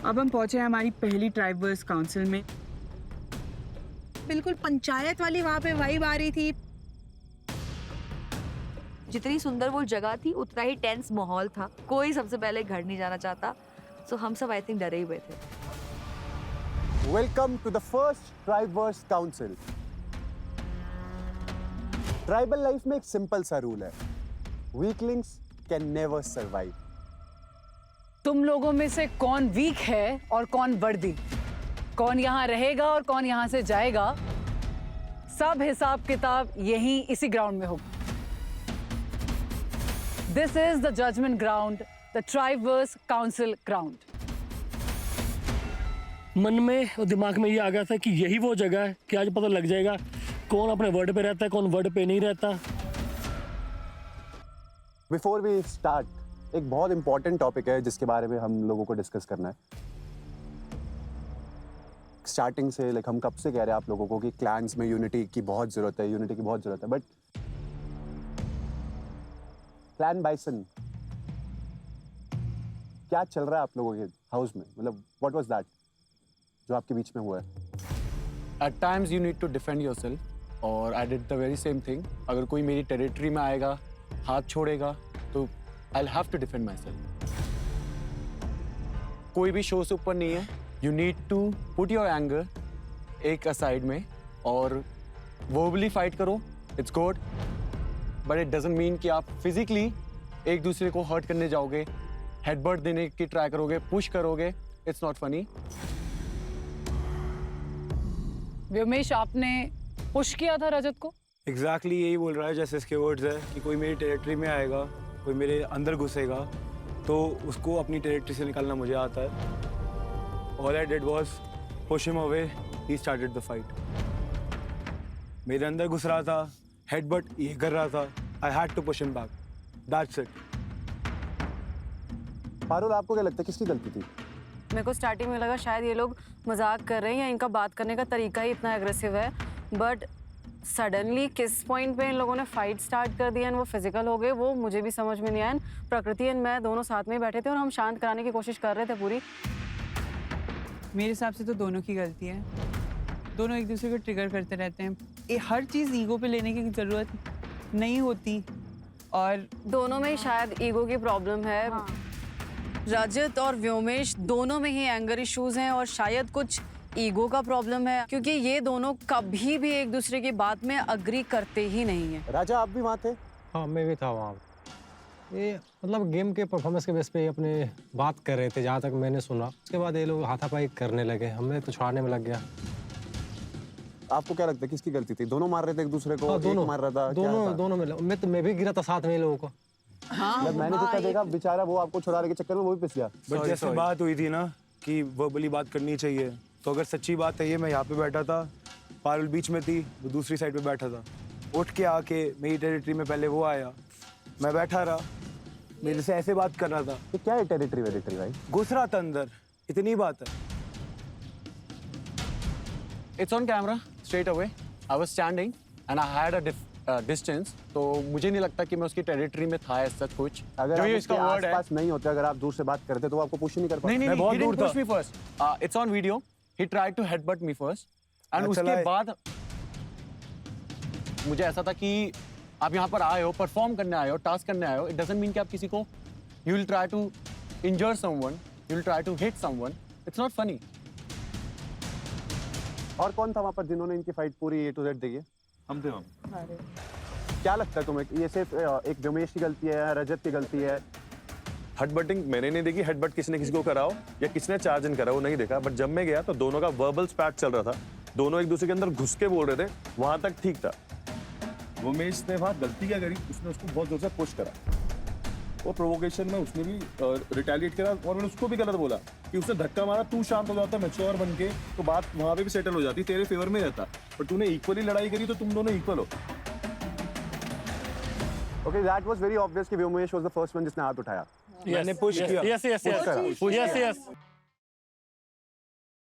अब हम पहुंचे हैं हमारी पहली ट्राइबर्स काउंसिल में। बिल्कुल पंचायत वाली वहाँ पे वाइब आ रही थी। जितनी सुंदर वो जगह थी उतना ही टेंस माहौल था। कोई सबसे पहले घर नहीं जाना चाहता। सो हम सब आई थिंक डरे हुए थे। Welcome to the first Tribeverse Council. Tribal life में एक सिंपल सा रूल है, वीकलिंग्स कैन नेवर सर्वाइव। तुम लोगों में से कौन वीक है और कौन वर्दी, कौन यहाँ रहेगा और कौन यहाँ से जाएगा, सब हिसाब किताब यहीं इसी ग्राउंड में होगा। This is the judgement ground, the ट्राइबवर्स काउंसिल ग्राउंड। मन में और दिमाग में ये आ गया था कि यही वो जगह है कि आज पता लग जाएगा कौन अपने वर्ड पे रहता है, कौन वर्ड पे नहीं रहता। बिफोर वी स्टार्ट, एक बहुत इंपॉर्टेंट टॉपिक है जिसके बारे में हम लोगों को डिस्कस करना है। स्टार्टिंग से हम कब से कह रहे हैं आप लोगों को कि क्लैंस में यूनिटी की बहुत जरूरत है, यूनिटी की बहुत जरूरत है, बट क्लैन बाइसन क्या चल रहा है आप लोगों के हाउस में? मतलब व्हाट वाज दैट जो आपके बीच में हुआ है? At times you need to defend yourself, और I did the very same thing. अगर कोई मेरी टेरिटरी में आएगा, हाथ छोड़ेगा, तो I'll have to defend myself. कोई भी शो से ऊपर नहीं है. You need to put your anger एक aside में और verbally fight करो. It's good, but it doesn't mean कि आप physically एक दूसरे को hurt करने जाओगे, headbutt देने की try करोगे, push करोगे. It's not funny. व्योमेश, आपने पुश किया था रजत को? एग्जैक्टली यही बोल रहा है जैसे इसके वर्ड्स है कि कोई मेरी टेरिटरी में आएगा, कोई मेरे अंदर घुसेगा, तो उसको अपनी टेरिटरी से निकालना मुझे आता है। All I did was push him away, he started the fight. मेरे अंदर घुस रहा था, हेडबट ये कर रहा था, I had to push him back, that's it. Parul, आपको क्या लगता है किसकी गलती थी? मेरे को स्टार्टिंग में लगा शायद ये लोग मजाक कर रहे हैं या इनका बात करने का तरीका ही इतना एग्रेसिव है, बट सडनली किस पॉइंट पे इन लोगों ने फाइट स्टार्ट कर दिया, वो फिजिकल हो गए, वो मुझे भी समझ में नहीं आया। प्रकृति एंड मैं दोनों साथ में ही बैठे थे और हम शांत कराने की कोशिश कर रहे थे पूरी। मेरे हिसाब से तो दोनों की गलती है। दोनों एक दूसरे को ट्रिगर करते रहते हैं। हर चीज़ ईगो पे लेने की ज़रूरत नहीं होती और दोनों में ही शायद ईगो की प्रॉब्लम है। हाँ। रजत और व्योमेश दोनों में ही एंगर इश्यूज हैं और शायद कुछ ईगो का प्रॉब्लम है, क्योंकि ये दोनों कभी भी एक दूसरे की बात में अग्री करते ही नहीं है। राजा, आप भी वहाँ थे? हाँ, मैं भी था वहाँ। ये मतलब गेम के परफॉर्मेंस के बेस पे अपने बात कर रहे थे, जहाँ तक मैंने सुना। उसके बाद ये लोग हाथापाई करने लगे, हमें तो छुड़ाने में लग गया। आपको क्या लगता है किसकी गलती थी? दोनों मार रहे थे एक दूसरे को? दोनों मार रहा था? दोनों में मैं भी गिरा था साथ में लोगों को। हाँ, मैंने तो देखा बेचारा वो आपको छुड़ाने के चक्कर में वो भी पिस गया। बट जैसे बात हुई थी ना कि वर्बली बात करनी चाहिए, तो अगर सच्ची बात है ये, मैं यहाँ पे बैठा था, पारुल बीच में थी, वो दूसरी साइड पे बैठा था। उठ के आके मेरी टेरिटरी में पहले वो आया, मैं बैठा रहा, मेरे से ऐसे बात कर रहा था। तो क्या है टेरिटरी वेरिटरी भाई? घुस रहा था अंदर, इतनी बात है। It's on camera, straight away. I was standing and I had a distance, तो मुझे नहीं लगता कि मैं उसकी टेरिटरी में था ऐसा कुछ। अगर आप इसका वर्ड आस-पास नहीं होते, अगर आप दूर से बात करते तो आपको पुश नहीं कर पाते। नहीं, बहुत दूर था। Push me first. It's on video. He tried to headbutt me first. And उसके बाद मुझे ऐसा था कि आप यहाँ पर आए हो, परफॉर्म करने आए हो, टास्क करने आए हो। It doesn't mean कि आप किसी को you will try to injure someone, you will try to hit someone. It's not funny. और कौन था वहाँ पर जिन्होंने इनकी फाइट पूरी A to Z देखी? हम थे। क्या लगता है तुम्हें ये सिर्फ एक व्योमेश की गलती है, रजत की गलती है? हेडबटिंग मैंने नहीं देखी, हेडबट किसने किसी को कराओ या किसने चार्ज इन करा वो नहीं देखा, बट जब मैं गया तो दोनों का वर्बल स्पैट चल रहा था, दोनों एक दूसरे के अंदर घुस के बोल रहे थे, वहां तक ठीक था। व्योमेश ने वहां गलती क्या करी, उसने उसको बहुत जोर से पुश करा, वो प्रोवोकेशन में उसने भी रिटेलिएट करा और मैंने उसको भी गलत बोला कि उसने धक्का मारा, तू शांत हो जाता मैच्योर बन के तो बात वहां पे भी सेटल हो जाती, तेरे फेवर में रहता, पर तूने इक्वली लड़ाई करी तो तुम दोनों इक्वल हो। Okay, that was very obvious कि Vyomesh was the first one जिसने हाथ उठाया। मैंने पुश किया। Yes.